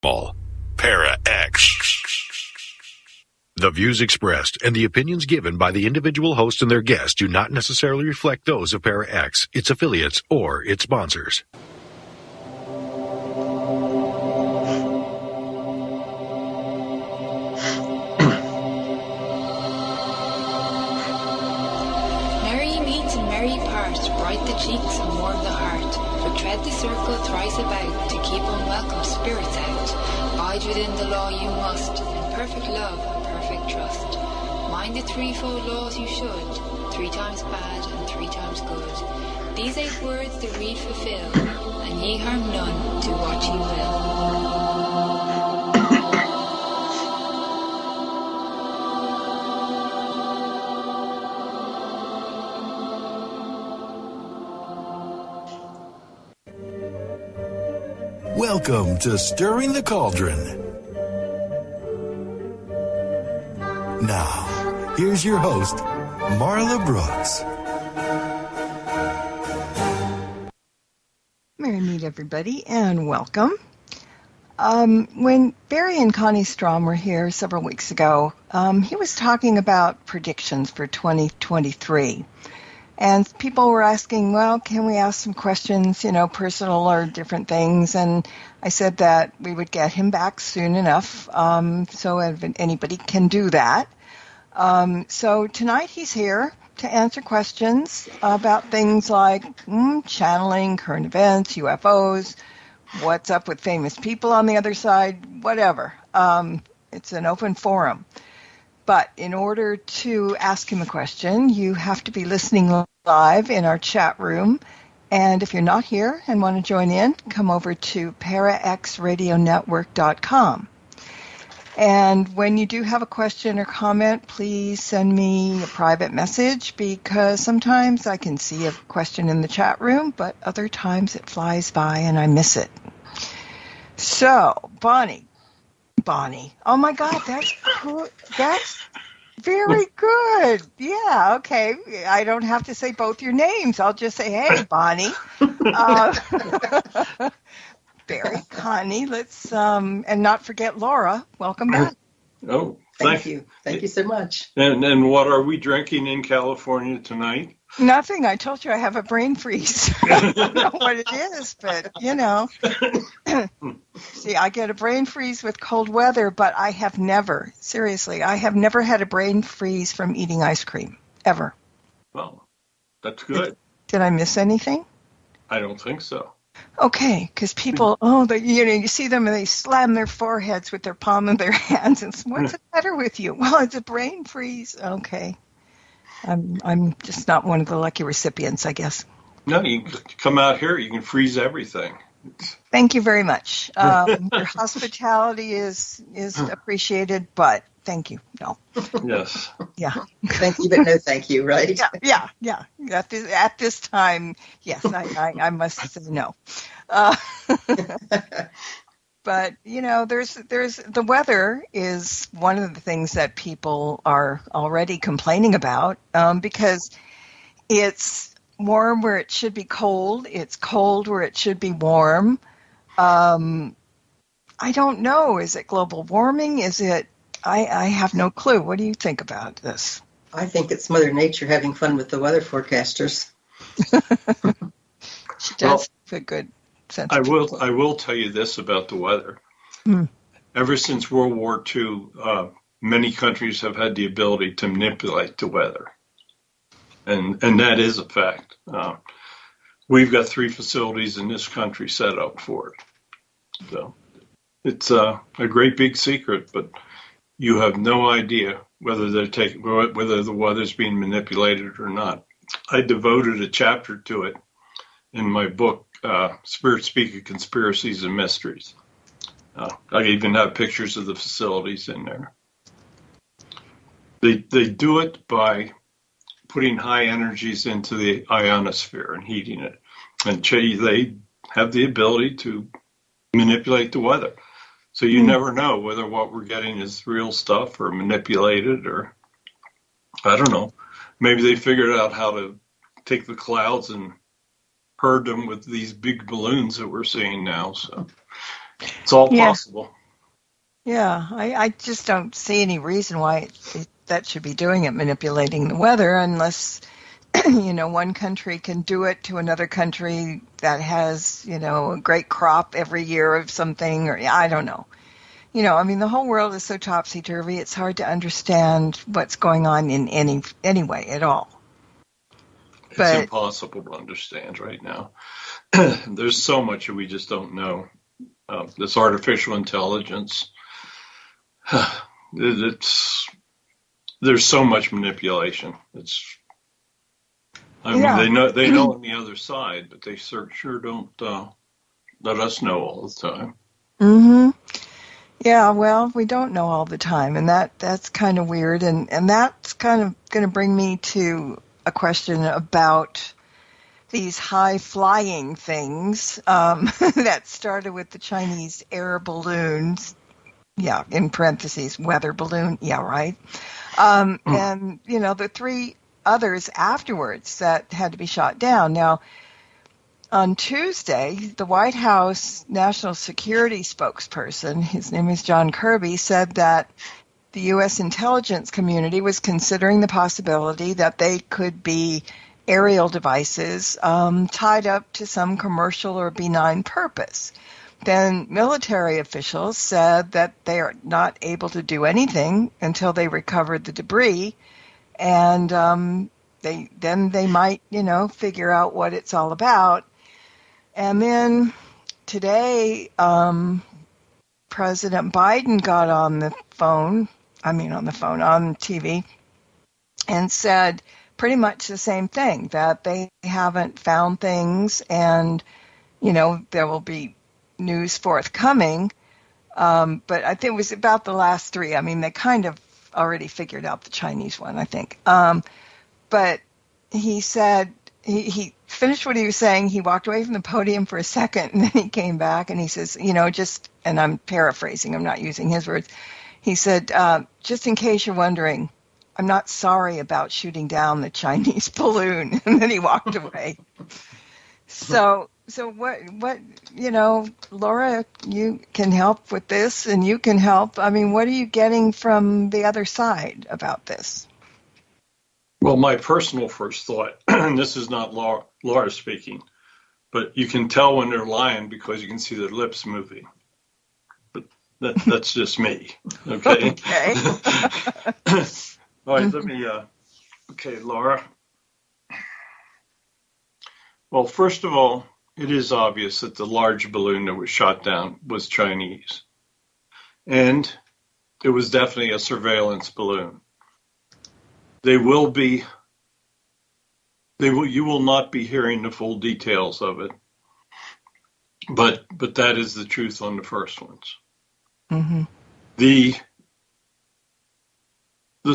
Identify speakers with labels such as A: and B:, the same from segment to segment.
A: Para X. The views expressed and the opinions given by the individual host and their guests do not necessarily reflect those of Para X, its affiliates, or its sponsors.
B: Merry meet and merry part, bright the cheeks and warm the heart. For tread the circle thrice about, to keep unwelcome spirits out. Abide within the law you must, in perfect love and perfect trust. Mind the threefold laws you should, 3 times bad and 3 times good. These 8 words the read fulfill, and ye harm none, do what ye will.
C: Welcome to Stirring the Cauldron. Now, here's your host, Marla Brooks.
D: Merry meet, everybody, and welcome. When Barry and Connie Strohm were here several weeks ago, he was talking about predictions for 2023. And people were asking, well, can we ask some questions, personal or different things? And I said that we would get him back soon enough, so if anybody can do that. So tonight he's here to answer questions about things like channeling, current events, UFOs, what's up with famous people on the other side, whatever. It's an open forum. But in order to ask him a question, you have to be listening live in our chat room. And if you're not here and want to join in, come over to paraxradionetwork.com. And when you do have a question or comment, please send me a private message, because sometimes I can see a question in the chat room, but other times it flies by and I miss it. So, Bonnie. Oh my God, that's cool. That's very good. Yeah, okay. I don't have to say both your names. I'll just say, hey, Bonnie. Barry, Connie, let's, and not forget Laura. Welcome back.
E: Oh,
F: thank you. Thank you so much.
E: And what are we drinking in California tonight?
D: Nothing. I told you I have a brain freeze. I don't know what it is, but, See, I get a brain freeze with cold weather, but I have never had a brain freeze from eating ice cream, ever.
E: Well, that's good.
D: Did I miss anything?
E: I don't think so.
D: Okay, because people, you see them and they slam their foreheads with their palm of their hands, and what's the matter with you? Well, it's a brain freeze. Okay. I'm just not one of the lucky recipients, I guess.
E: No, you can come out here, you can freeze everything.
D: Thank you very much. Your hospitality is appreciated, but thank you. No.
E: Yes.
D: Yeah.
F: Thank you, but no thank you, right?
D: Yeah. At this time, yes, I must say no. But, there's the weather is one of the things that people are already complaining about, because it's warm where it should be cold. It's cold where it should be warm. I don't know. Is it global warming? Is it? I have no clue. What do you think about this?
F: I think it's Mother Nature having fun with the weather forecasters.
D: She does have a good sense.
E: I will tell you this about the weather. Ever since World War II, many countries have had the ability to manipulate the weather. And that is a fact. We've got 3 facilities in this country set up for it. So it's a great big secret, but you have no idea whether the weather's being manipulated or not. I devoted a chapter to it in my book, Spirit Speaker Conspiracies and Mysteries. I even have pictures of the facilities in there. They do it by putting high energies into the ionosphere and heating it. And they have the ability to manipulate the weather. So you never know whether what we're getting is real stuff or manipulated, or I don't know. Maybe they figured out how to take the clouds and herd them with these big balloons that we're seeing now. So It's all
D: Yeah.
E: possible.
D: Yeah, I just don't see any reason why that should be doing it, manipulating the weather, unless, one country can do it to another country that has, a great crop every year of something, or I don't know. The whole world is so topsy-turvy, it's hard to understand what's going on in any way at all.
E: It's impossible to understand right now. There's so much that we just don't know. This artificial intelligence, there's so much manipulation. They know on the other side, but they sure don't let us know all the time.
D: Mm-hmm. Yeah, well, we don't know all the time, and that's kind of weird, and that's kind of going to bring me to a question about these high-flying things that started with the Chinese air balloons. Yeah, in parentheses, weather balloon. Yeah, right. And, the three others afterwards that had to be shot down. Now, on Tuesday, the White House National Security spokesperson, his name is John Kirby, said that the U.S. intelligence community was considering the possibility that they could be aerial devices tied up to some commercial or benign purpose. Then military officials said that they are not able to do anything until they recovered the debris, and they might, figure out what it's all about. And then today, President Biden got on TV, and said pretty much the same thing, that they haven't found things, and, there will be news forthcoming. But I think it was about the last three. They kind of already figured out the Chinese one, I think. But he said, he finished what he was saying. He walked away from the podium for a second, and then he came back and he says, and I'm paraphrasing, I'm not using his words. He said, just in case you're wondering, I'm not sorry about shooting down the Chinese balloon. And then he walked away. So what, Laura, you can help with this, and you can help. What are you getting from the other side about this?
E: Well, my personal first thought, and this is not Laura speaking, but you can tell when they're lying because you can see their lips moving. But that's just me. Okay.
D: Okay.
E: All right. Okay, Laura. Well, first of all, it is obvious that the large balloon that was shot down was Chinese. And it was definitely a surveillance balloon. You will not be hearing the full details of it. But that is the truth on the first ones.
D: Mm-hmm.
E: The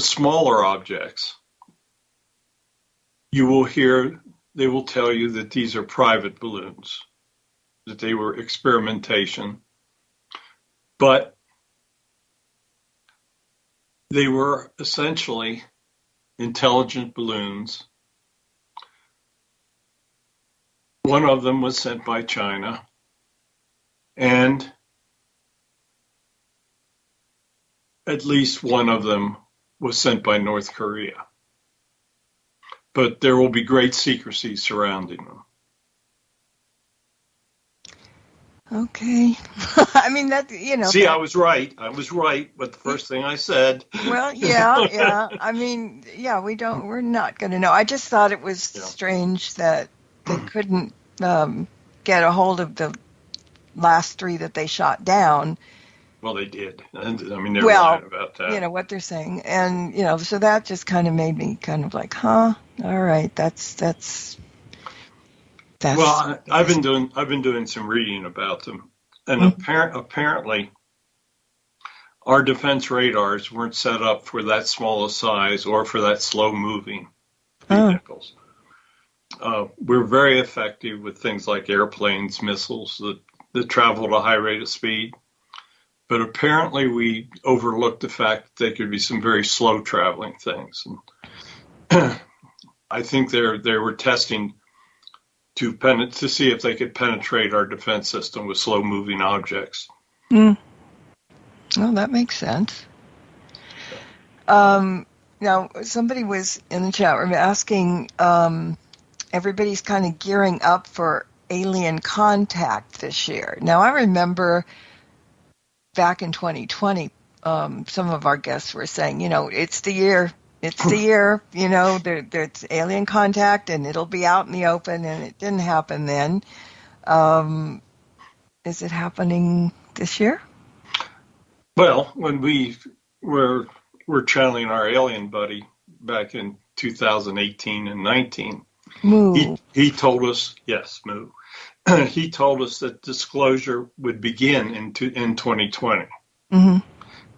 E: smaller objects, they will tell you that these are private balloons, that they were experimentation, but they were essentially intelligent balloons. One of them was sent by China, and at least one of them was sent by North Korea. But there will be great secrecy surrounding them.
D: Okay.
E: See, I was right. I was right with the first thing I said.
D: Well, yeah. We're not going to know. I just thought it was strange that they couldn't get a hold of the last three that they shot down.
E: Well, they did. They're lying about that.
D: What they're saying. And, so that just kind of made me kind of like, huh? All right. That's
E: well, I've been doing some reading about them. And apparently our defense radars weren't set up for that small a size or for that slow moving vehicles. We're very effective with things like airplanes, missiles that travel at a high rate of speed. But apparently we overlooked the fact that they could be some very slow traveling things. And I think they were testing to see if they could penetrate our defense system with slow moving objects.
D: Mm. Well, that makes sense. Now, somebody was in the chat room asking, everybody's kind of gearing up for alien contact this year. Now, I remember back in 2020, some of our guests were saying, it's the year, there's alien contact and it'll be out in the open, and it didn't happen then. Is it happening this year?
E: Well, when we were channeling our alien buddy back in 2018 and 19,
D: Moo.
E: he told us, yes, Moo. He told us that disclosure would begin in 2020.
D: Mm-hmm.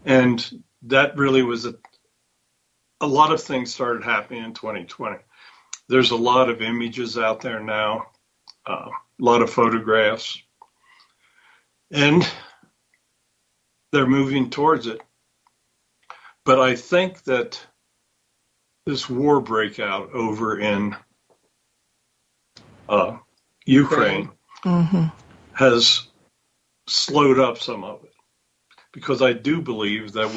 E: And that really was a lot of things started happening in 2020. There's a lot of images out there now, a lot of photographs, and they're moving towards it. But I think that this war breakout over in Ukraine
D: mm-hmm.
E: has slowed up some of it, because I do believe that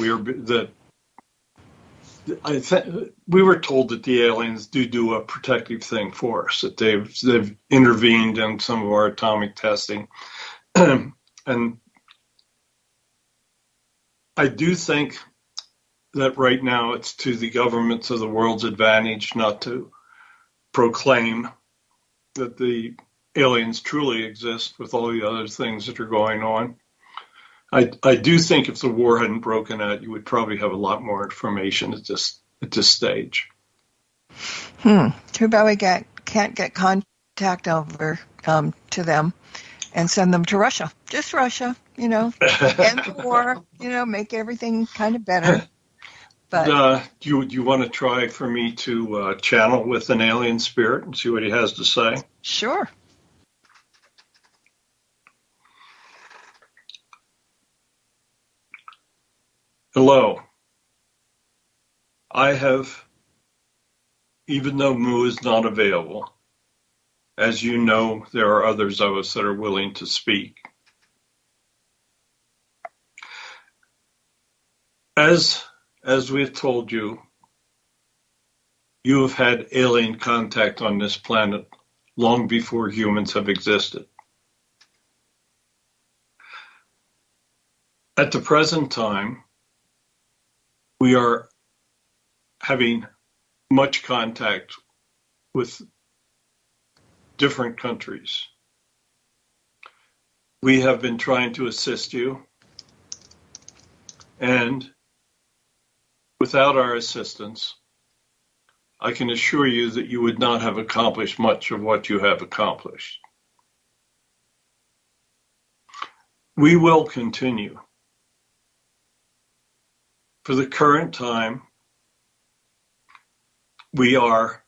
E: we were told that the aliens do a protective thing for us, that they've intervened in some of our atomic testing, and I do think that right now it's to the governments of the world's advantage not to proclaim that the aliens truly exist with all the other things that are going on. I do think if the war hadn't broken out, you would probably have a lot more information at this stage.
D: Too bad we can't get contact over to them and send them to Russia. Just Russia, end the war, make everything kind of better. But
E: do you want to try for me to channel with an alien spirit and see what he has to say?
D: Sure.
E: Hello. I have, even though Moo is not available, as you know, there are others of us that are willing to speak. As we've told you, you have had alien contact on this planet long before humans have existed. At the present time, we are having much contact with different countries. We have been trying to assist you, and without our assistance, I can assure you that you would not have accomplished much of what you have accomplished. We will continue. For the current time, we are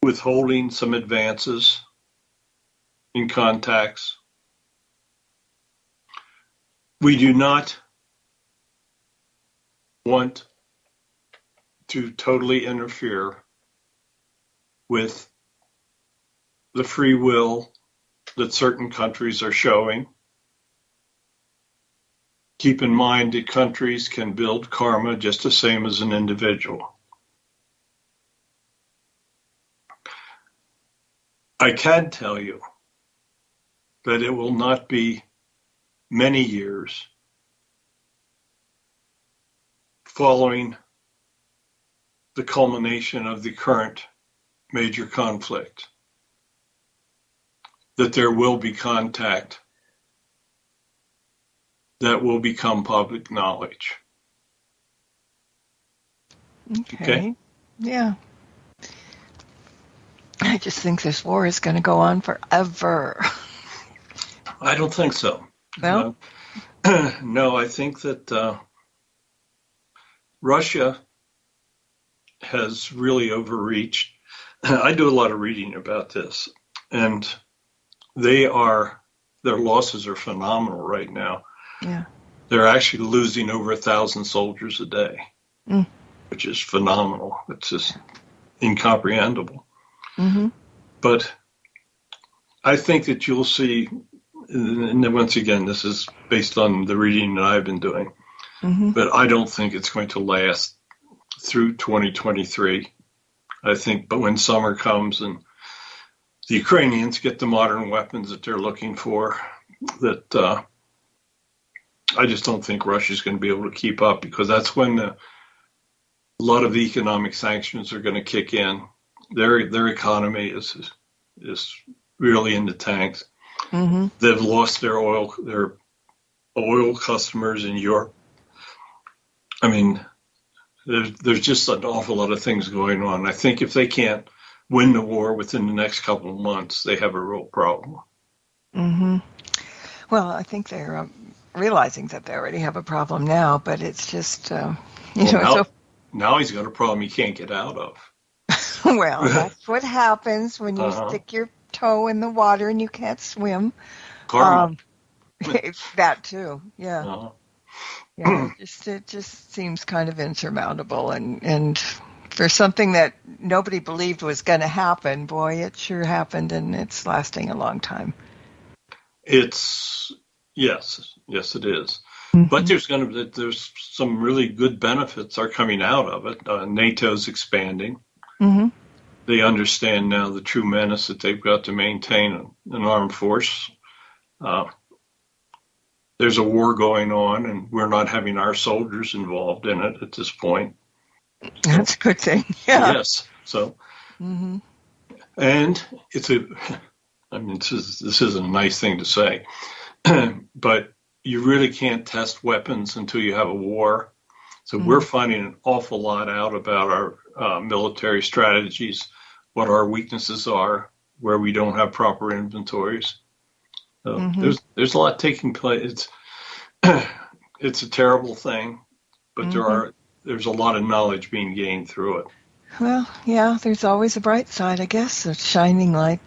E: withholding some advances in contacts. We do not want to totally interfere with the free will that certain countries are showing. Keep in mind that countries can build karma just the same as an individual. I can tell you that it will not be many years following the culmination of the current major conflict that there will be contact that will become public knowledge.
D: Okay. Yeah. I just think this war is going to go on forever.
E: I don't think so.
D: No?
E: No, I think that Russia has really overreached. I do a lot of reading about this, and their losses are phenomenal right now.
D: Yeah.
E: They're actually losing over 1,000 soldiers a day, which is phenomenal. It's just incomprehensible.
D: Mm-hmm.
E: But I think that you'll see and then once again, this is based on the reading that I've been doing, but I don't think it's going to last through 2023. I think, but when summer comes and the Ukrainians get the modern weapons that they're looking for, that I just don't think Russia's going to be able to keep up, because that's when a lot of the economic sanctions are going to kick in. Their economy is really in the tanks. They've lost their oil customers in Europe. I mean, there's just an awful lot of things going on. I think if they can't win the war within the next couple of months, they have a real problem.
D: Well, I think they're realizing that they already have a problem now, but it's just, now
E: he's got a problem he can't get out of.
D: Well, that's what happens when you stick your toe in the water and you can't swim.
E: Karma.
D: That too, yeah. Yeah, it just seems kind of insurmountable, and for something that nobody believed was going to happen, boy, it sure happened, and it's lasting a long time.
E: Yes, it is. But there's some really good benefits are coming out of it. NATO's expanding. They understand now the true menace that they've got to maintain an armed force. There's a war going on, and we're not having our soldiers involved in it at this point.
D: That's a good thing. Yeah.
E: Yes. So, and this isn't a nice thing to say, but you really can't test weapons until you have a war. So we're finding an awful lot out about our military strategies, what our weaknesses are, where we don't have proper inventories. So there's a lot taking place. It's a terrible thing, but there's a lot of knowledge being gained through it.
D: Well, yeah, there's always a bright side, I guess, a shining light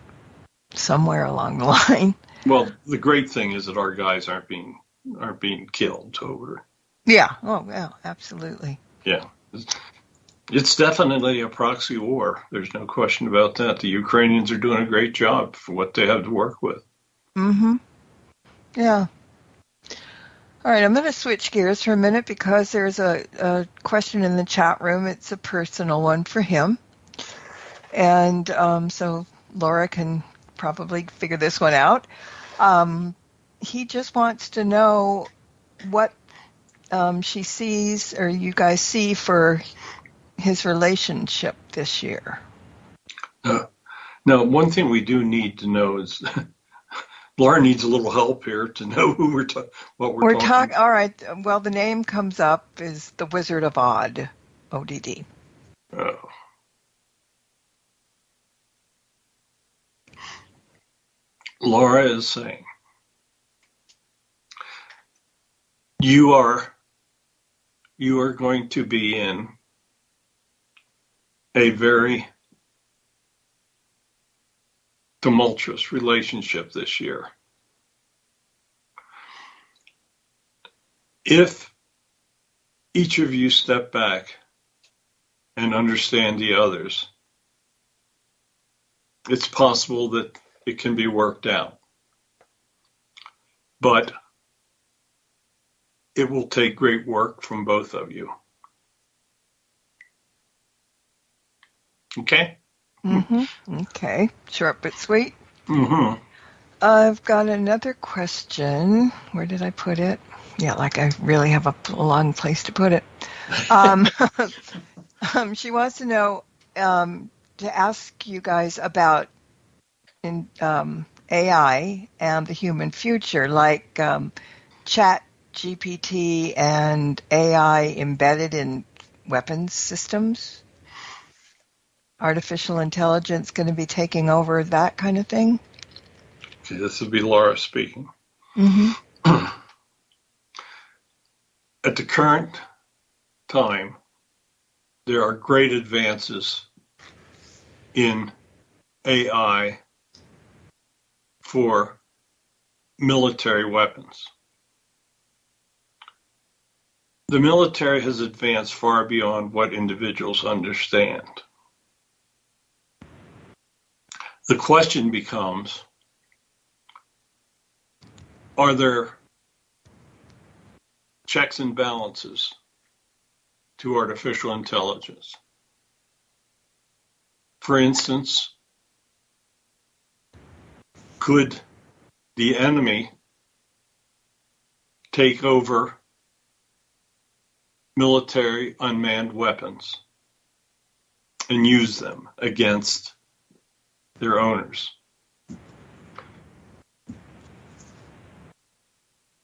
D: somewhere along the line.
E: Well, the great thing is that our guys aren't being killed over.
D: Yeah. Oh, yeah, absolutely.
E: Yeah. It's definitely a proxy war. There's no question about that. The Ukrainians are doing a great job for what they have to work with.
D: Yeah. All right, I'm going to switch gears for a minute because there's a question in the chat room. It's a personal one for him. And so Laura can probably figure this one out. He just wants to know what she sees, or you guys see, for his relationship this year.
E: Now, one thing we do need to know is Laura needs a little help here to know who what we're talking about.
D: All right. Well, the name comes up is the Wizard of Odd, ODD.
E: Oh. Laura is saying, you are going to be in a very tumultuous relationship this year. If each of you step back and understand the others, it's possible that it can be worked out. But it will take great work from both of you. Okay?
D: Okay. Short but sweet. I've got another question. Where did I put it? Yeah, like I really have a long place to put it. She wants to know, to ask you guys about AI and the human future, like Chat GPT and AI embedded in weapons systems. Artificial intelligence going to be taking over that kind of thing?
E: Okay, this would be Laura speaking. At the current time, there are great advances in AI for military weapons. The military has advanced far beyond what individuals understand. The question becomes, are there checks and balances to artificial intelligence? For instance, could the enemy take over military unmanned weapons and use them against their owners?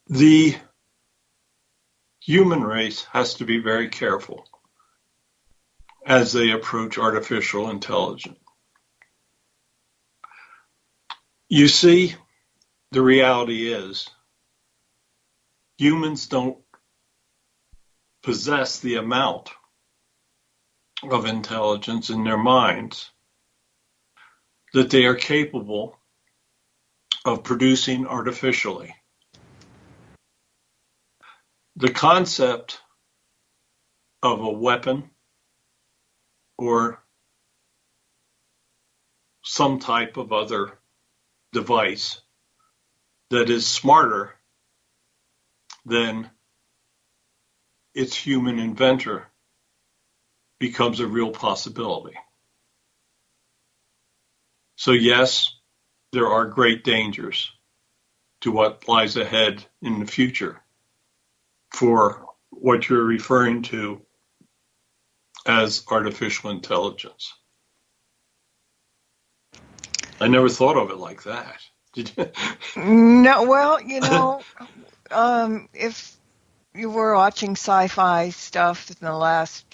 E: The human race has to be very careful as they approach artificial intelligence. You see, the reality is humans don't possess the amount of intelligence in their minds that they are capable of producing artificially. The concept of a weapon or some type of other device that is smarter than its human inventor becomes a real possibility. So yes, there are great dangers to what lies ahead in the future for what you're referring to as artificial intelligence. I never thought of it like that. Did you?
D: No, well, if you were watching sci-fi stuff in the last,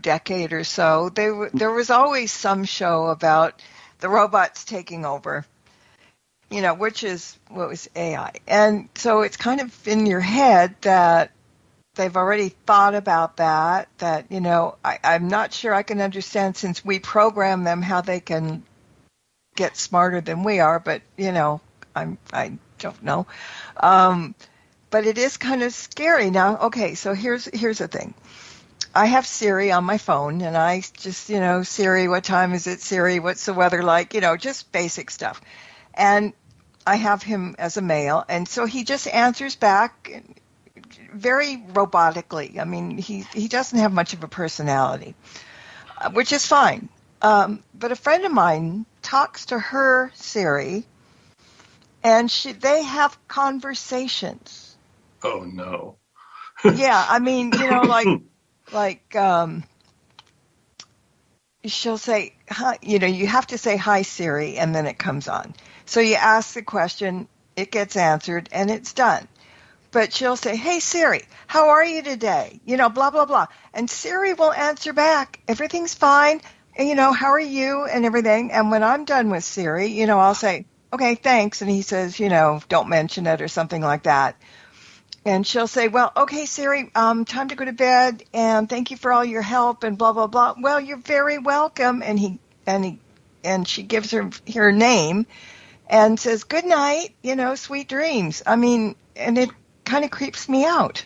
D: decade or so, there was always some show about the robots taking over, which is what was AI. And so it's kind of in your head that they've already thought about that, I'm not sure I can understand, since we program them, how they can get smarter than we are, but, I don't know. But it is kind of scary. Now, okay, so here's the thing. I have Siri on my phone, and I just, Siri, what time is it? Siri, what's the weather like? Just basic stuff. And I have him as a male, and so he just answers back very robotically. I mean, he doesn't have much of a personality, which is fine. But a friend of mine talks to her Siri, and they have conversations.
E: Oh no.
D: Yeah, I mean, like she'll say, hi, you have to say hi Siri, and then it comes on. So you ask the question, it gets answered, and it's done. But she'll say, hey Siri, how are you today? Blah, blah, blah. And Siri will answer back, everything's fine, and, how are you, and everything. And when I'm done with Siri, I'll say, okay, thanks. And he says, don't mention it or something like that. And she'll say, well, okay, Siri, time to go to bed, and thank you for all your help, and blah, blah, blah. Well, you're very welcome. And she gives her name and says, good night, sweet dreams. I mean, and it kind of creeps me out.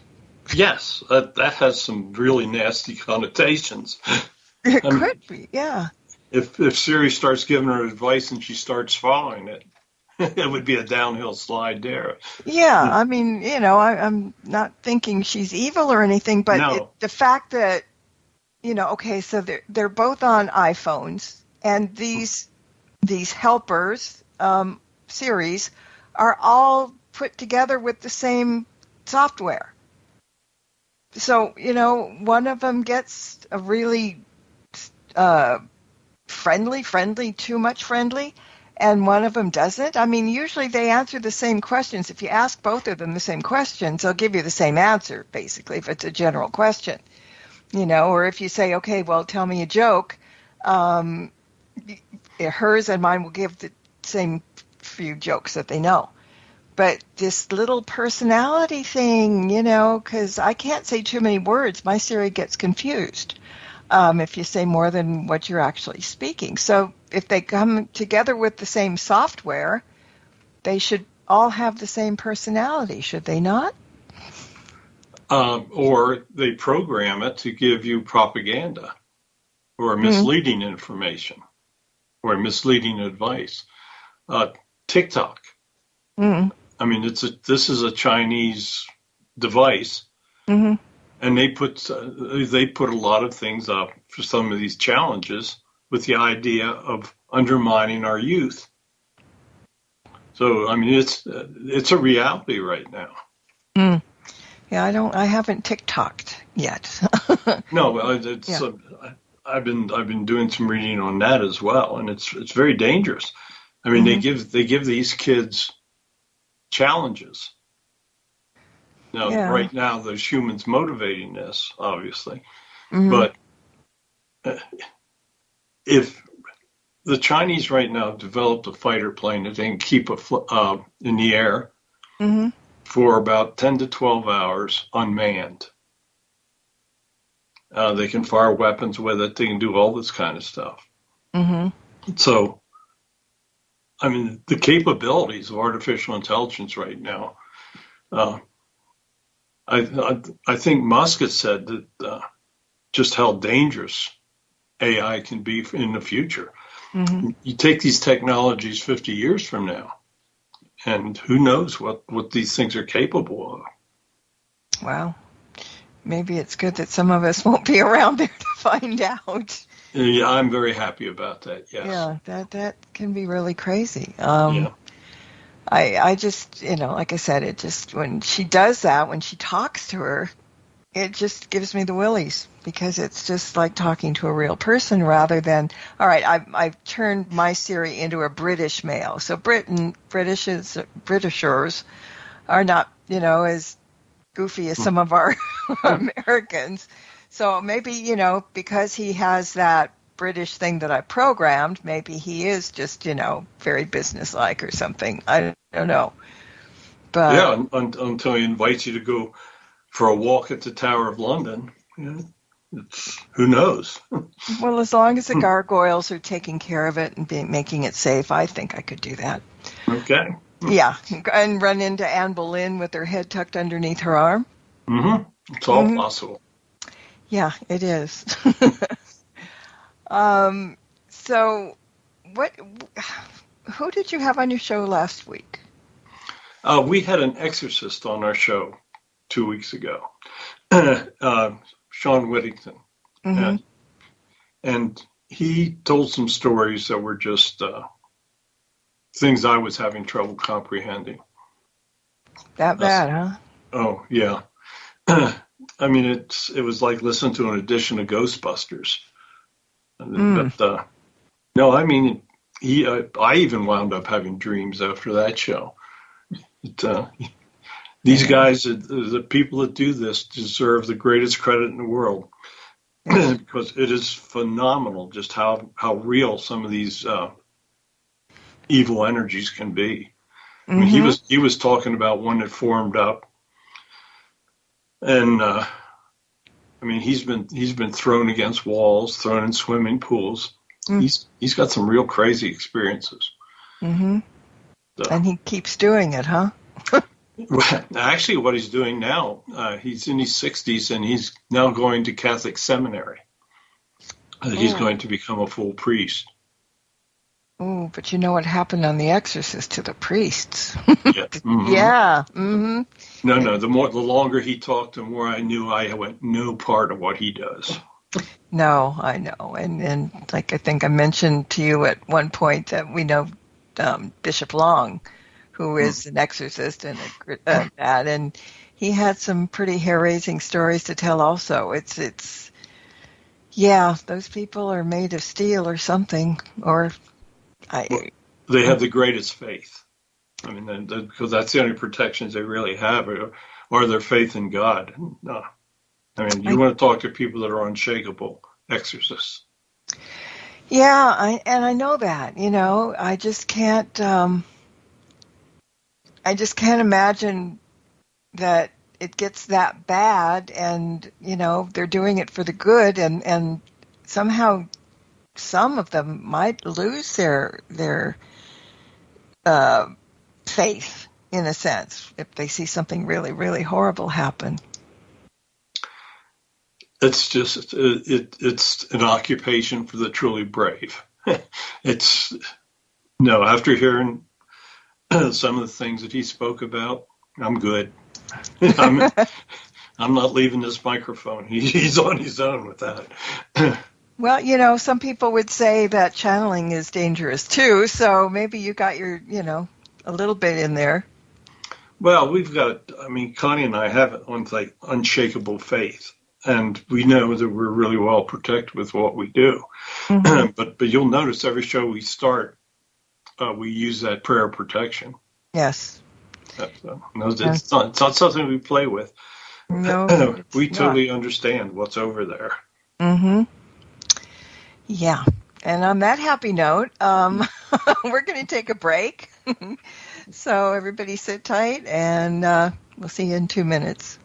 E: Yes, that has some really nasty connotations.
D: It could be, yeah.
E: If Siri starts giving her advice and she starts following it, it would be a downhill slide there.
D: Yeah, I mean, I'm not thinking she's evil or anything, but
E: no.
D: The fact that, okay, so they're both on iPhones, and these helpers, Siris, are all put together with the same software. So, one of them gets a really friendly, too much friendly, and one of them doesn't. I mean, usually they answer the same questions. If you ask both of them the same questions, they'll give you the same answer, basically, if it's a general question. Or if you say, okay, well, tell me a joke, hers and mine will give the same few jokes that they know. But this little personality thing, because I can't say too many words, my Siri gets confused if you say more than what you're actually speaking. So if they come together with the same software, they should all have the same personality, should they not?
E: Or they program it to give you propaganda or misleading information or misleading advice. TikTok. I mean, this is a Chinese device,
D: Mm-hmm.
E: and they put a lot of things up for some of these challenges with the idea of undermining our youth. So, I mean, it's a reality right now.
D: Mm. Yeah, I haven't TikToked yet.
E: No, I've been doing some reading on that as well, and it's very dangerous. I mean, they give these kids challenges. Now, right now, there's humans motivating this, obviously, but if the Chinese right now developed a fighter plane that they can keep in the air for about 10 to 12 hours unmanned. They can fire weapons with it. They can do all this kind of stuff. So, I mean, the capabilities of artificial intelligence right now, I think Musk has said that just how dangerous AI can be in the future. You take these technologies 50 years from now, and who knows what these things are capable of.
D: Wow. Maybe it's good that some of us won't be around there to find out.
E: Yeah, I'm very happy about that, yes.
D: Yeah, that can be really crazy.
E: Yeah.
D: I just, like I said, it just, when she does that, when she talks to her, it just gives me the willies, because it's just like talking to a real person rather than, all right, I've turned my Siri into a British male. So Britishers are not, as goofy as some of our Americans. So maybe, because he has that British thing that I programmed, maybe he is just, very businesslike or something. I don't know. But
E: yeah, until he invites you to go for a walk at the Tower of London. Who knows?
D: Well, as long as the gargoyles are taking care of it and making it safe, I think I could do that.
E: Okay.
D: Yeah, and run into Anne Boleyn with her head tucked underneath her arm.
E: It's all possible.
D: Yeah, it is. So, who did you have on your show last week?
E: We had an exorcist on our show 2 weeks ago, Sean Whittington. And he told some stories that were just things I was having trouble comprehending.
D: That bad, huh?
E: Oh, yeah. I mean, it was like listening to an edition of Ghostbusters. But no, I mean, I even wound up having dreams after that show. These guys, the people that do this, deserve the greatest credit in the world, because it is phenomenal just how real some of these evil energies can be. I mean, he was talking about one that formed up, and I mean, he's been thrown against walls, thrown in swimming pools. He's got some real crazy experiences.
D: And he keeps doing it, huh?
E: Well, actually, what he's doing now, he's in his 60s, and he's now going to Catholic seminary. He's going to become a full priest.
D: Oh, but you know what happened on The Exorcist to the priests?
E: Yeah.
D: Yeah.
E: No. The longer he talked, the more I knew I went no part of what he does.
D: No, I know, and like I think I mentioned to you at one point that we know Bishop Long, who is an exorcist and that, and he had some pretty hair-raising stories to tell. Also, it's yeah, those people are made of steel or something, or
E: they have the greatest faith. I mean, because that's the only protections they really have, or their faith in God. I mean, you want to talk to people that are unshakable, exorcists.
D: Yeah, I know that. I just can't. I just can't imagine that it gets that bad, and they're doing it for the good, and somehow some of them might lose their faith, in a sense, if they see something really, really horrible happen.
E: It's just it's an occupation for the truly brave. After hearing some of the things that he spoke about, I'm good. I'm not leaving this microphone. He's on his own with that.
D: Well, some people would say that channeling is dangerous too, so maybe you got your, a little bit in there.
E: Well, Connie and I have unshakable faith, and we know that we're really well protected with what we do. Mm-hmm. But you'll notice every show we start, we use that prayer of protection.
D: Yes.
E: It's not something we play with.
D: No,
E: we totally understand what's over there.
D: Mm-hmm. Yeah. And on that happy note, we're going to take a break. So everybody sit tight, and we'll see you in 2 minutes.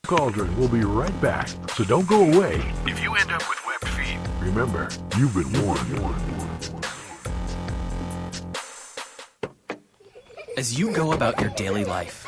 C: Cauldron will be right back, so don't go away. If you end up with webbed feet, remember, you've been warned.
G: As you go about your daily life,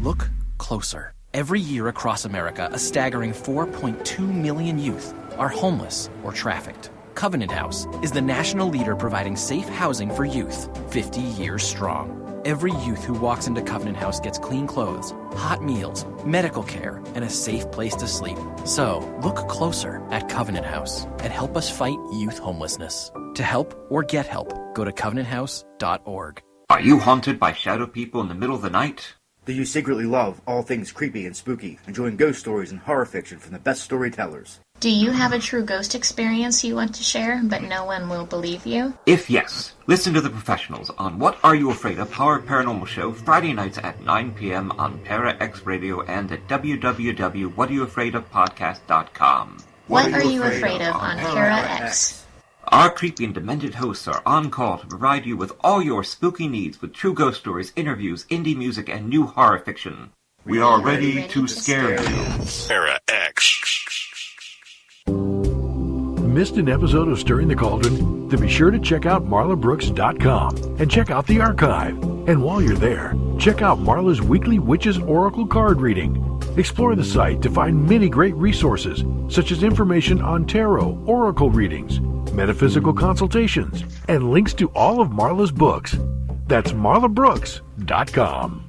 G: look closer. Every year across America, a staggering 4.2 million youth are homeless or trafficked. Covenant House is the national leader providing safe housing for youth, 50 years strong. Every youth who walks into Covenant House gets clean clothes, hot meals, medical care, and a safe place to sleep. So, look closer at Covenant House and help us fight youth homelessness. To help or get help, go to covenanthouse.org.
H: Are you haunted by shadow people in the middle of the night?
I: Do you secretly love all things creepy and spooky, enjoying ghost stories and horror fiction from the best storytellers?
J: Do you have a true ghost experience you want to share, but no one will believe you?
H: If yes, listen to the professionals on What Are You Afraid of? Horror Paranormal Show, Friday nights at 9 p.m. on Para X Radio and at www.whatareyouafraidofpodcast.com.
J: What Are You Afraid of on Para X?
H: Our creepy and demented hosts are on call to provide you with all your spooky needs with true ghost stories, interviews, indie music, and new horror fiction. We are ready to scare you.
A: Para X.
C: Missed an episode of Stirring the Cauldron? Then be sure to check out marlabrooks.com and check out the archive. And while you're there, check out Marla's weekly Witches Oracle card reading. Explore the site to find many great resources, such as information on tarot, oracle readings, metaphysical consultations, and links to all of Marla's books. That's marlabrooks.com.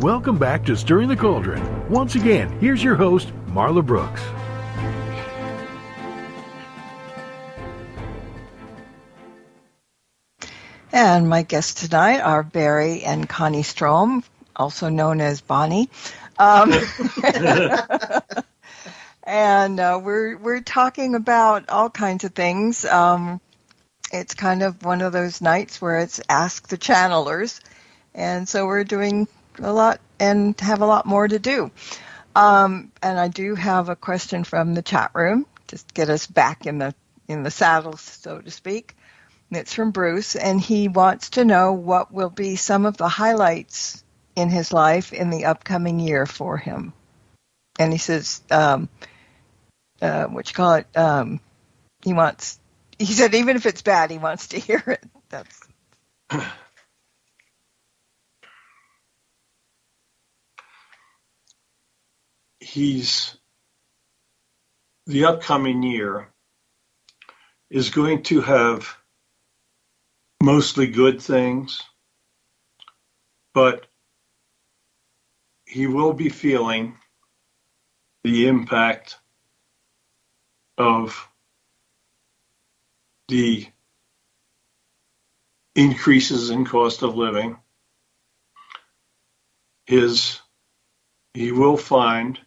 C: Welcome back to Stirring the Cauldron. Once again, here's your host, Marla Brooks.
D: And my guests tonight are Barry and Connie Strohm, also known as Bonnie. And we're talking about all kinds of things. It's kind of one of those nights where it's Ask the Channelers. And so we're doing a lot and have a lot more to do. And I do have a question from the chat room, just to get us back in the saddle, so to speak. It's from Bruce, and he wants to know what will be some of the highlights in his life in the upcoming year for him. And he says, he said even if it's bad, he wants to hear it. That's
E: the upcoming year is going to have mostly good things, but he will be feeling the impact of the increases in cost of living. He will find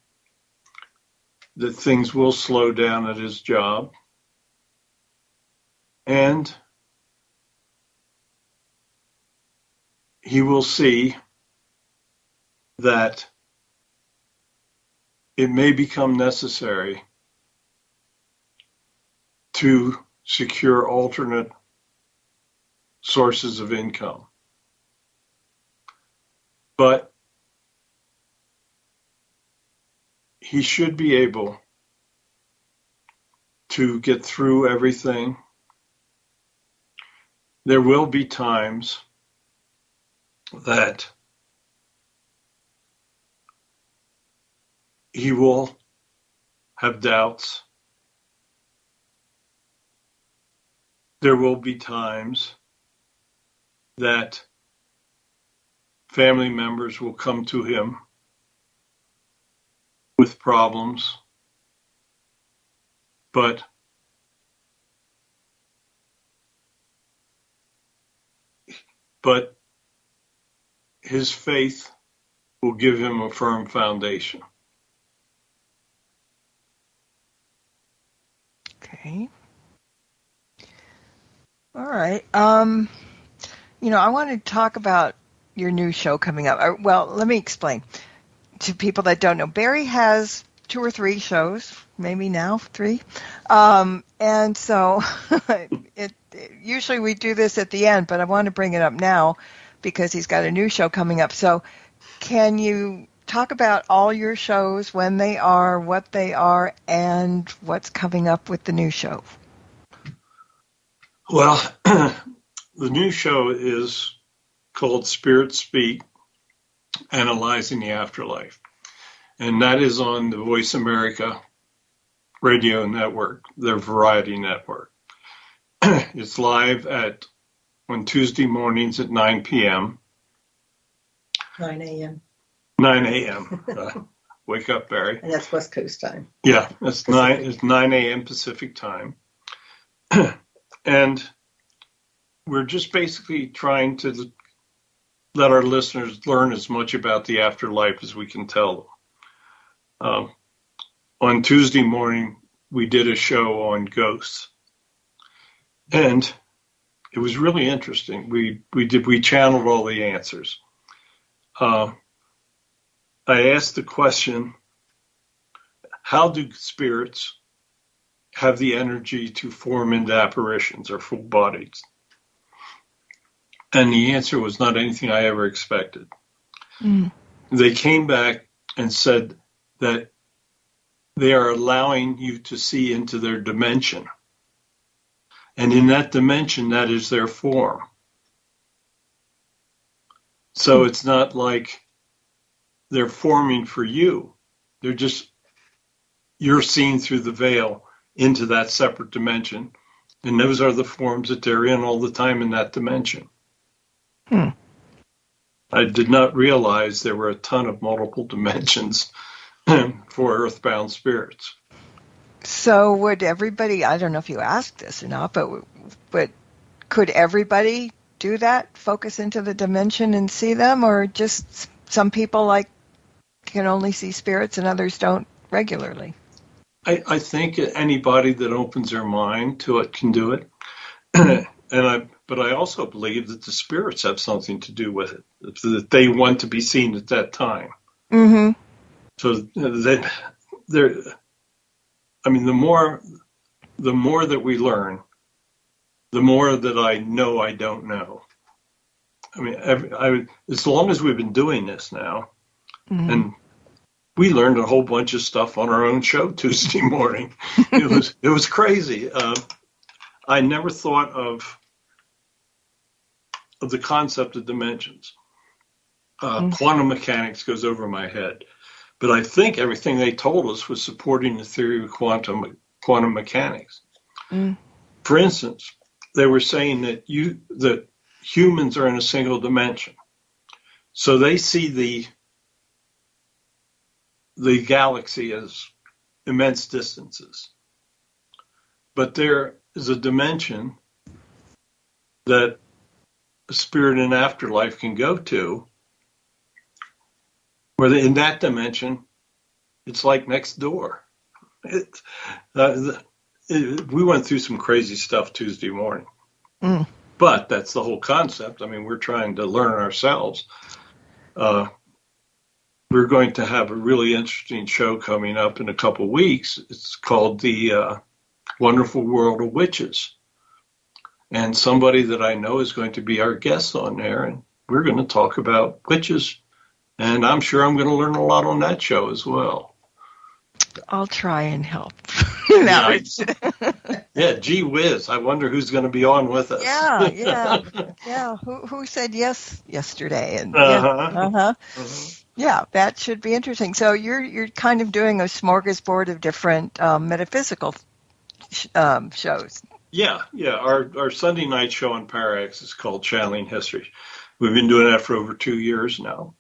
E: that things will slow down at his job, and he will see that it may become necessary to secure alternate sources of income. But he should be able to get through everything. There will be times that he will have doubts. there will be times that family members will come to him with problems, but his faith will give him a firm foundation.
D: Okay. All right. I want to talk about your new show coming up. Well, let me explain to people that don't know. Barry has 2 or 3 shows, maybe now 3. And so usually we do this at the end, but I want to bring it up now because he's got a new show coming up. So can you talk about all your shows, when they are, what they are, and what's coming up with the new show?
E: Well, the new show is called Spirit Speak, Analyzing the Afterlife. And that is on the Voice America radio network, their variety network. It's live on Tuesday mornings at 9 p.m.
F: 9 a.m.
E: 9 a.m. Wake up, Barry.
F: And that's West Coast time.
E: Yeah, it's 9 a.m. Pacific time. And we're just basically trying to let our listeners learn as much about the afterlife as we can tell them. On Tuesday morning, we did a show on ghosts. And it was really interesting. We channeled all the answers. I asked the question, how do spirits have the energy to form into apparitions or full bodies? And the answer was not anything I ever expected. Mm. They came back and said that they are allowing you to see into their dimension. And in that dimension, that is their form. So it's not like they're forming for you. You're seeing through the veil into that separate dimension. And those are the forms that they're in all the time in that dimension. I did not realize there were a ton of multiple dimensions for earthbound spirits.
D: So would everybody, I don't know if you asked this or not, but could everybody do that, focus into the dimension and see them, or just some people can only see spirits and others don't regularly?
E: I think anybody that opens their mind to it can do it. But I also believe that the spirits have something to do with it, that they want to be seen at that time. Mm-hmm. So the more that we learn, the more that I know I don't know. I mean, as long as we've been doing this now, mm-hmm. and we learned a whole bunch of stuff on our own show Tuesday morning. It was crazy. I never thought of the concept of dimensions. Quantum mechanics goes over my head. But I think everything they told us was supporting the theory of quantum mechanics. Mm. For instance, they were saying that humans are in a single dimension. So they see the galaxy as immense distances. But there is a dimension that a spirit in afterlife can go to, where in that dimension, it's like next door. We went through some crazy stuff Tuesday morning. Mm. But that's the whole concept. I mean, we're trying to learn ourselves. We're going to have a really interesting show coming up in a couple weeks. It's called The Wonderful World of Witches. And somebody that I know is going to be our guest on there, and we're going to talk about witches. And I'm sure I'm going to learn a lot on that show as well.
D: I'll try and help.
E: Yeah, gee whiz. I wonder who's going to be on with us.
D: Yeah. Who said yes yesterday? And yeah, that should be interesting. So you're kind of doing a smorgasbord of different metaphysical shows.
E: Yeah. Our Sunday night show on PowerX is called Channeling History. We've been doing that for over 2 years now.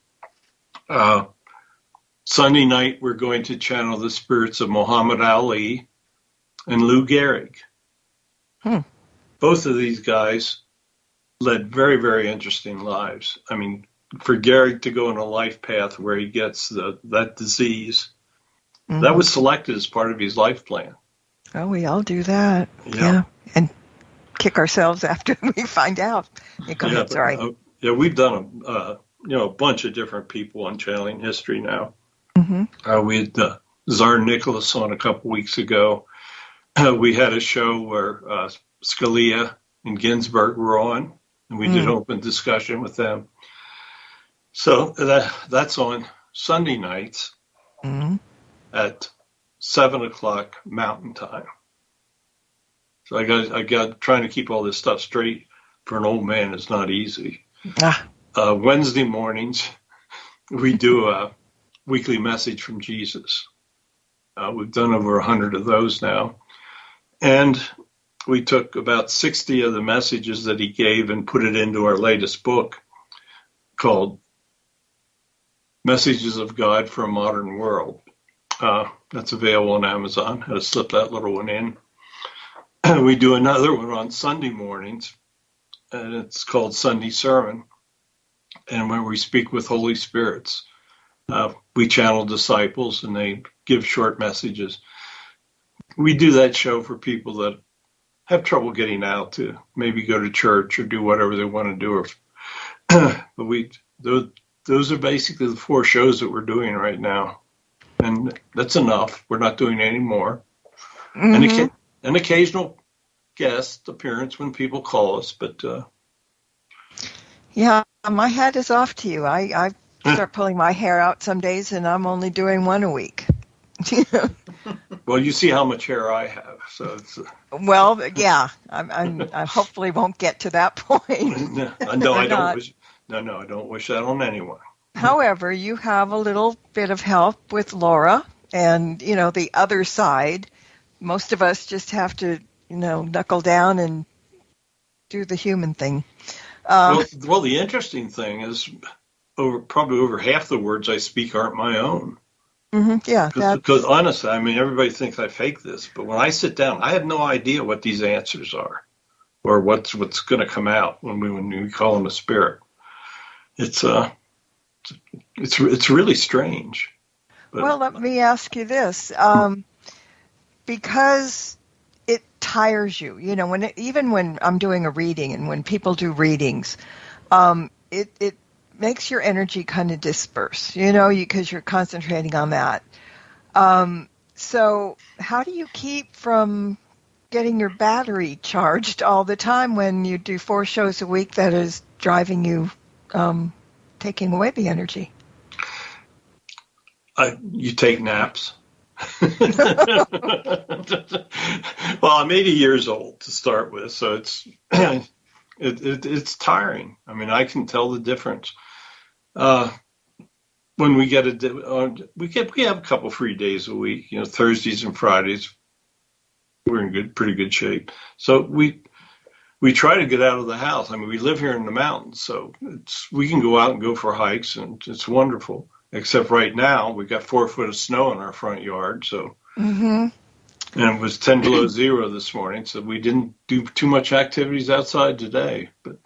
E: Sunday night, we're going to channel the spirits of Muhammad Ali and Lou Gehrig. Both of these guys led very, very interesting lives. I mean, for Gehrig to go on a life path where he gets that disease, that was selected as part of his life plan.
D: Oh, we all do that. Yeah. And kick ourselves after we find out. Sorry.
E: We've done a bunch of different people on Channeling History now. We had Tsar Nicholas on a couple weeks ago. We had a show where Scalia and Ginsburg were on, and we did open discussion with them. So that's on Sunday nights at 7:00 Mountain Time. So I got trying to keep all this stuff straight for an old man is not easy. Wednesday mornings, we do a weekly message from Jesus. We've done over 100 of those now. And we took about 60 of the messages that he gave and put it into our latest book called Messages of God for a Modern World. That's available on Amazon. I had to slip that little one in. We do another one on Sunday mornings, and it's called Sunday Sermon. And when we speak with Holy Spirits, we channel disciples, and they give short messages. We do that show for people that have trouble getting out to maybe go to church or do whatever they want to do. But those are basically the 4 shows that we're doing right now. And that's enough. We're not doing any more. And an occasional guest appearance when people call us. But
D: yeah, my hat is off to you. I start pulling my hair out some days, and I'm only doing 1 a week.
E: Well, you see how much hair I have, so it's.
D: Well, yeah, I hopefully won't get to that point.
E: No, I don't wish that on anyone.
D: However, you have a little bit of help with Laura, and the other side. Most of us just have to, knuckle down and do the human thing.
E: Well, the interesting thing is, probably over half the words I speak aren't my own.
D: Yeah.
E: Because honestly, I mean, everybody thinks I fake this, but when I sit down, I have no idea what these answers are, or what's going to come out when we call them a spirit. It's really strange. But,
D: well, let me ask you this, because it tires you. Even when I'm doing a reading, and when people do readings, it makes your energy kind of disperse, because you're concentrating on that. So how do you keep from getting your battery charged all the time when you do 4 shows a week that is driving you, taking away the energy?
E: You take naps. Well, I'm 80 years old to start with, so it's tiring. I mean, I can tell the difference. When we have a couple free days a week, Thursdays and Fridays, we're in pretty good shape. So we try to get out of the house. I mean, we live here in the mountains, so we can go out and go for hikes, and it's wonderful. Except right now, we got 4 foot of snow in our front yard, so. And it was 10 below zero this morning, so we didn't do too much activities outside today. But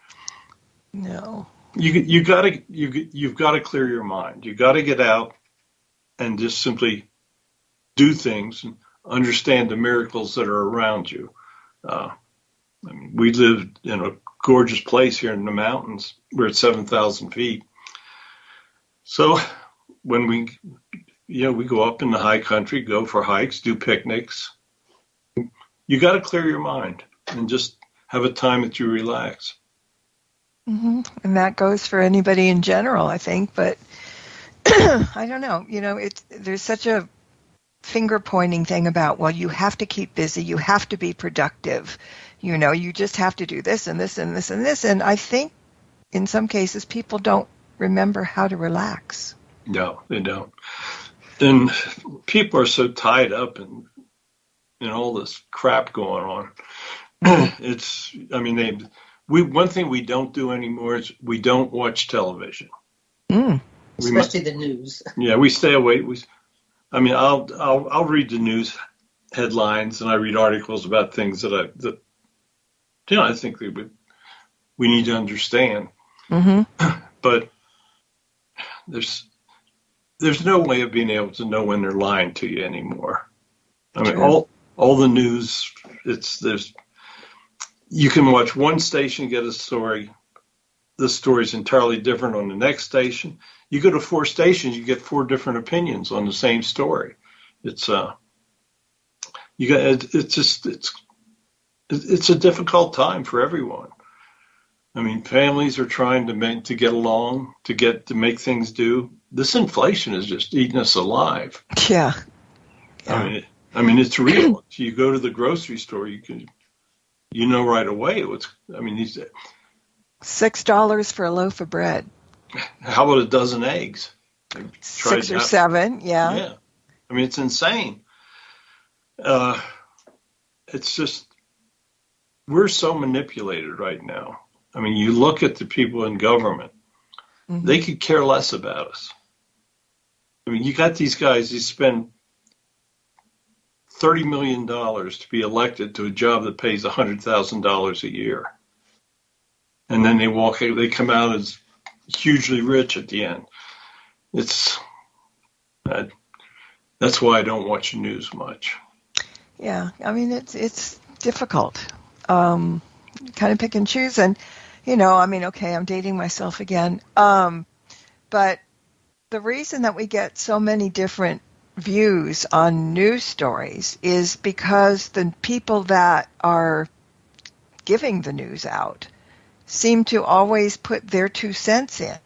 D: no.
E: You've got to clear your mind. You got to get out and just simply do things and understand the miracles that are around you. I mean, we live in a gorgeous place here in the mountains. We're at 7,000 feet. So when we go up in the high country, go for hikes, do picnics, you got to clear your mind and just have a time that you relax.
D: And that goes for anybody in general, I think. But I don't know. There's such a finger-pointing thing about, well, you have to keep busy. You have to be productive. You just have to do this and this and this and this. And I think in some cases people don't remember how to relax.
E: No, they don't. And people are so tied up in all this crap going on One thing we don't do anymore is we don't watch television.
F: Especially the news.
E: Yeah, we stay away. I'll read the news headlines and I read articles about things that I think we need to understand. But there's no way of being able to know when they're lying to you anymore. I mean, all the news, you can watch one station get a story. The story's entirely different on the next station. You go to 4 stations, you get 4 different opinions on the same story. It's a difficult time for everyone. I mean, families are trying to get along, to make things do. This inflation is just eating us alive.
D: Yeah.
E: I mean, it's real. You go to the grocery store, you know right away these
D: $6 for a loaf of bread.
E: How about a dozen eggs?
D: 6 or 7, yeah.
E: Yeah. I mean, it's insane. It's just, we're so manipulated right now. I mean, you look at the people in government, they could care less about us. I mean, you got these guys, they spend $30 million to be elected to a job that pays $100,000 a year. And then they come out as hugely rich at the end. That's why I don't watch the news much.
D: Yeah, I mean, it's difficult. Kind of pick and choose. And, okay, I'm dating myself again. But the reason that we get so many different views on news stories is because the people that are giving the news out seem to always put their 2 cents in.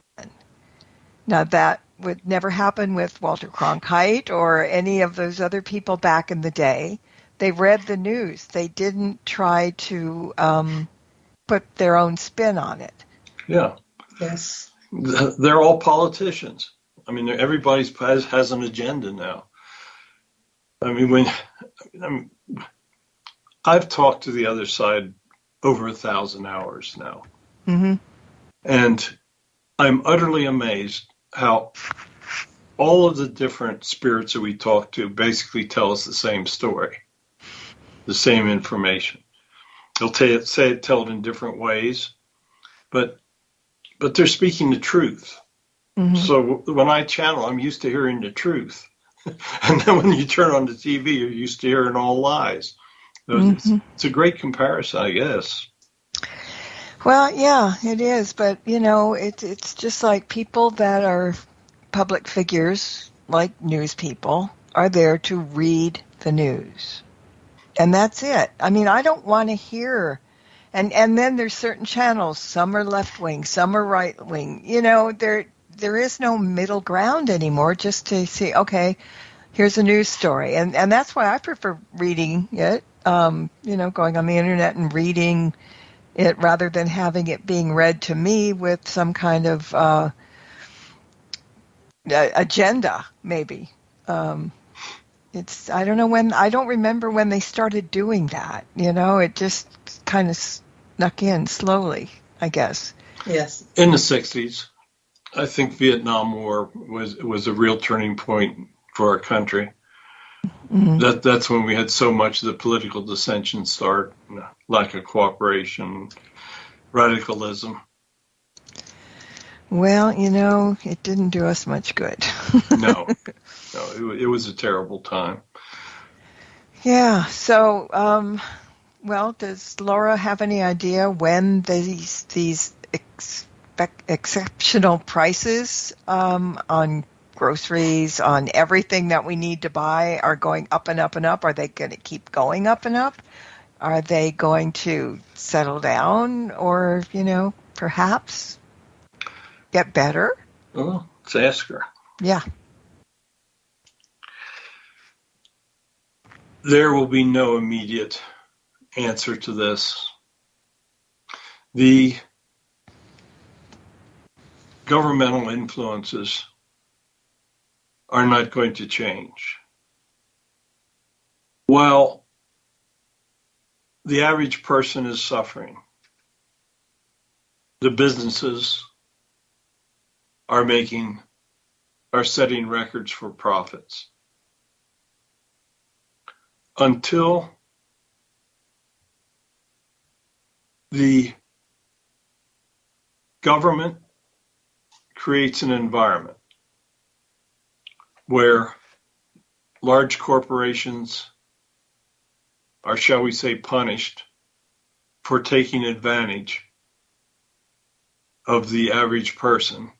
D: Now, that would never happen with Walter Cronkite or any of those other people back in the day. They read the news. They didn't try to put their own spin on it.
E: Yeah.
F: Yes.
E: They're all politicians. I mean, everybody has an agenda now. I mean, I've talked to the other side over 1,000 hours now. And I'm utterly amazed how all of the different spirits that we talk to basically tell us the same story, the same information. They'll tell it in different ways, but they're speaking the truth. So when I channel, I'm used to hearing the truth. And then when you turn on the TV, you're used to hearing all lies. So it's a great comparison, I guess.
D: Well, yeah, it is. But, it's just like people that are public figures, like news people, are there to read the news. And that's it. I mean, I don't want to hear. And then there's certain channels. Some are left-wing, some are right-wing. There is no middle ground anymore just to say, okay, here's a news story. And that's why I prefer reading it, going on the internet and reading it rather than having it being read to me with some kind of agenda, maybe. I don't remember when they started doing that. It just kind of snuck in slowly, I guess.
F: Yes.
E: In the 60s, I think Vietnam War was a real turning point for our country. That's when we had so much of the political dissension start, lack of cooperation, radicalism.
D: Well, it didn't do us much good.
E: No, it was a terrible time.
D: Yeah. So, does Laura have any idea when these exceptional prices on groceries, on everything that we need to buy are going up and up and up? Are they going to keep going up and up? Are they going to settle down or, perhaps get better?
E: Well, let's ask her.
D: Yeah.
E: There will be no immediate answer to this. The governmental influences are not going to change. While the average person is suffering. The businesses are setting records for profits. Until the government creates an environment where large corporations are, shall we say, punished for taking advantage of the average person,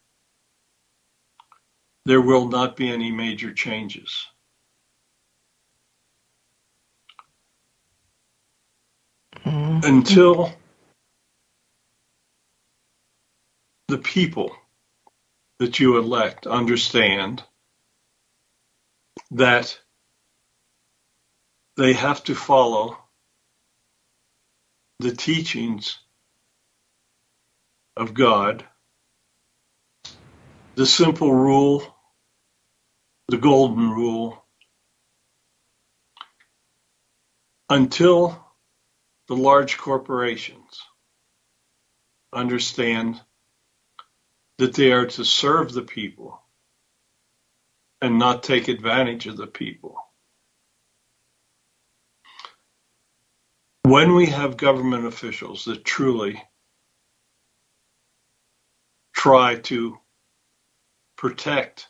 E: there will not be any major changes. Until the people that you elect understand that they have to follow the teachings of God, the simple rule, the golden rule, until the large corporations understand that they are to serve the people and not take advantage of the people. When we have government officials that truly try to protect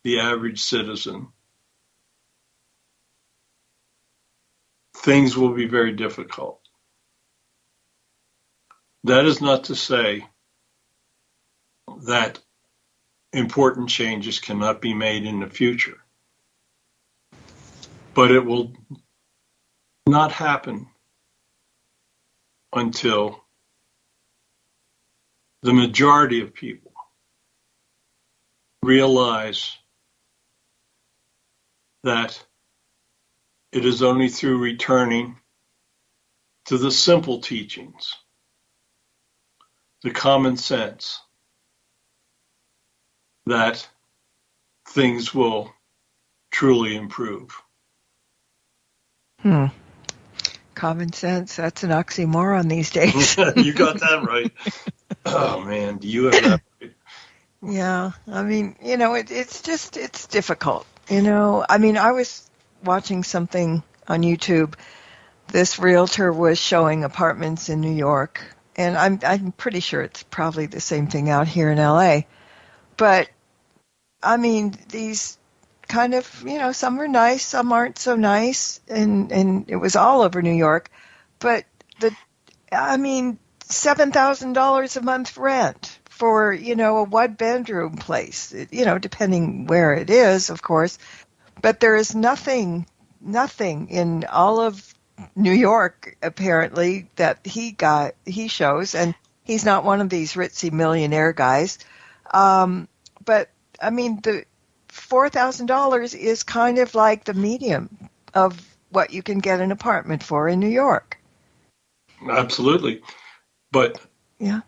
E: the average citizen, things will be very difficult. That is not to say that important changes cannot be made in the future, but it will not happen until the majority of people realize that it is only through returning to the simple teachings, the common sense, that things will truly improve.
D: Common sense, that's an oxymoron these days.
E: You got that right. Oh, man, do you have that right?
D: Yeah, I mean, it's difficult. I mean, I was watching something on YouTube. This realtor was showing apartments in New York, and I'm pretty sure it's probably the same thing out here in LA. But, I mean, these kind of, some are nice, some aren't so nice, and it was all over New York. But $7,000 a month rent for, a one-bedroom place, depending where it is, of course. But there is nothing in all of New York, apparently, that he shows, and he's not one of these ritzy millionaire guys. But, I mean, the $4,000 is kind of like the medium of what you can get an apartment for in New York.
E: Absolutely. But
D: yeah.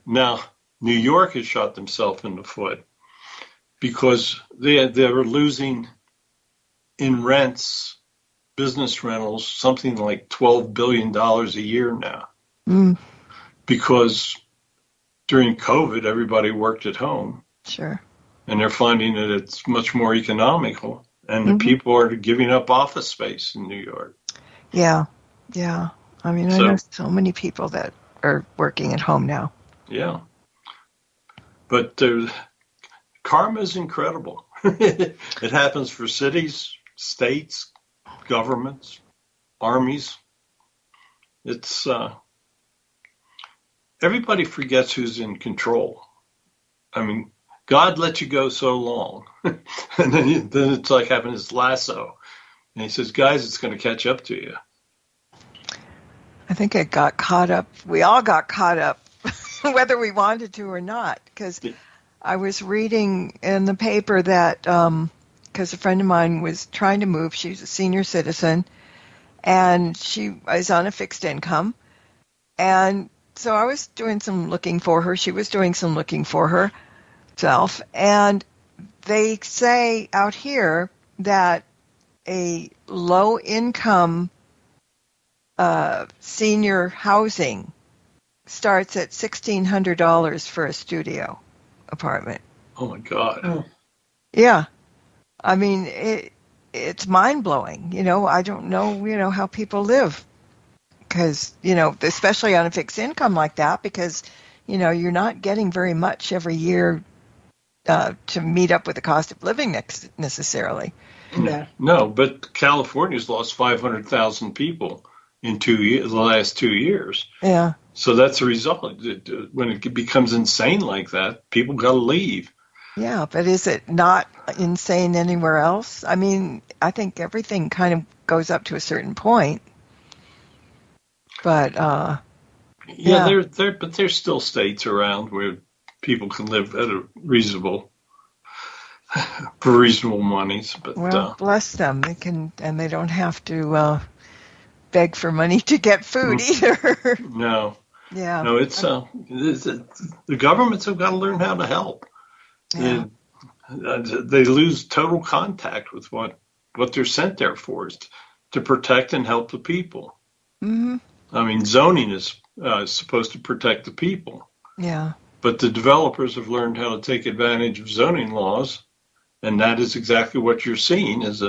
E: Now, New York has shot themselves in the foot because they're losing in rents, business rentals, something like $12 billion a year now. Because during COVID, everybody worked at home.
D: Sure.
E: And they're finding that it's much more economical, and the people are giving up office space in New York.
D: Yeah. I mean, I know so many people that are working at home now.
E: Yeah. But karma is incredible. It happens for cities, states, governments, armies. It's everybody forgets who's in control. I mean, God let you go so long, and then it's like having this lasso, and he says, guys, it's going to catch up to you.
D: I think it got caught up. We all got caught up, whether we wanted to or not, because I was reading in the paper that, because a friend of mine was trying to move, she's a senior citizen, and she was on a fixed income, and so I was doing some looking for her. She was doing some looking for herself, and they say out here that a low-income senior housing starts at $1,600 for a studio apartment.
E: Oh my God.
D: Yeah. I mean, it's mind-blowing. I don't know, how people live. Because, especially on a fixed income like that, because, you're not getting very much every year to meet up with the cost of living necessarily.
F: Yeah.
E: No, but California's lost 500,000 people in the last 2 years.
D: Yeah.
E: So that's the result. When it becomes insane like that, people got to leave.
D: Yeah, but is it not insane anywhere else? I mean, I think everything kind of goes up to a certain point. But
E: but there's still states around where people can live at a for reasonable monies. But
D: bless them. They can, and they don't have to beg for money to get food either.
E: No.
D: Yeah.
E: No, it's the governments have got to learn how to help.
D: Yeah.
E: They lose total contact with what they're sent there for, is to protect and help the people.
D: Mm-hmm.
E: I mean, zoning is supposed to protect the people.
D: Yeah.
E: But the developers have learned how to take advantage of zoning laws, and that is exactly what you're seeing, is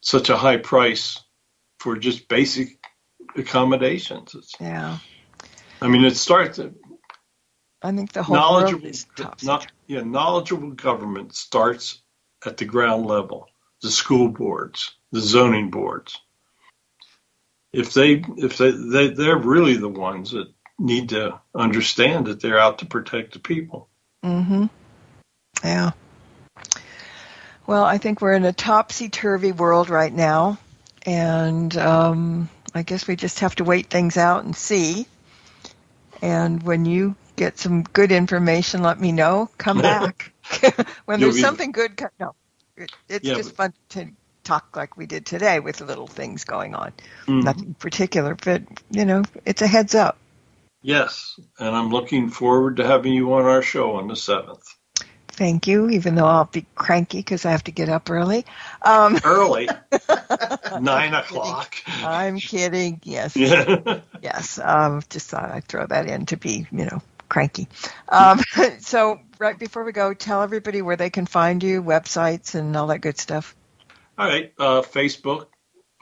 E: such a high price for just basic accommodations.
D: Yeah.
E: I mean, it starts.
D: I think the whole world is
E: knowledgeable government starts at the ground level, the school boards, the zoning boards. If they're really the ones that need to understand that they're out to protect the people.
D: Mm-hmm. Yeah. Well, I think we're in a topsy-turvy world right now, and I guess we just have to wait things out and see. And when you get some good information, let me know. Come back. When there's something good, it's just fun to talk like we did today with little things going on. Mm-hmm. Nothing particular, but, it's a heads up.
E: Yes, and I'm looking forward to having you on our show on the 7th.
D: Thank you, even though I'll be cranky because I have to get up early.
E: Early? 9 o'clock.
D: I'm kidding, yes.
E: Yeah.
D: Yes, just thought I'd throw that in to be, cranky. So right before we go, tell everybody where they can find you, websites, and all that good stuff.
E: All right, Facebook.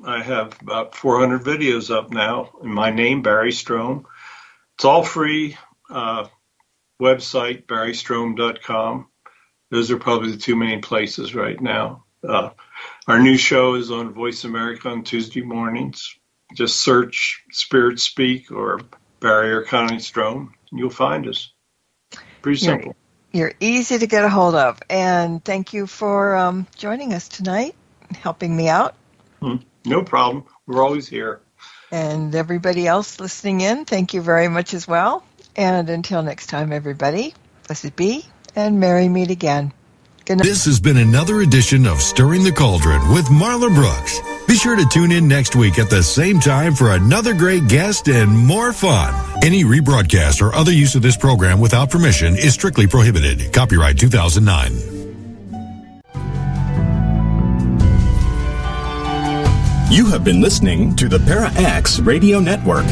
E: I have about 400 videos up now in my name, Barry Strohm. It's all free. Website, barrystrohm.com. Those are probably the two main places right now. Our new show is on Voice America on Tuesday mornings. Just search Spirit Speak or Barry or Connie Strohm, and you'll find us. Pretty simple.
D: You're easy to get a hold of. And thank you for joining us tonight, helping me out.
E: No problem. We're always here.
D: And everybody else listening in, thank you very much as well. And until next time, everybody, blessed be, and merry meet again. Good night.
A: This has been another edition of Stirring the Cauldron with Marla Brooks. Be sure to tune in next week at the same time for another great guest and more fun. Any rebroadcast or other use of this program without permission is strictly prohibited. Copyright 2009.
K: You have been listening to the Para X Radio Network.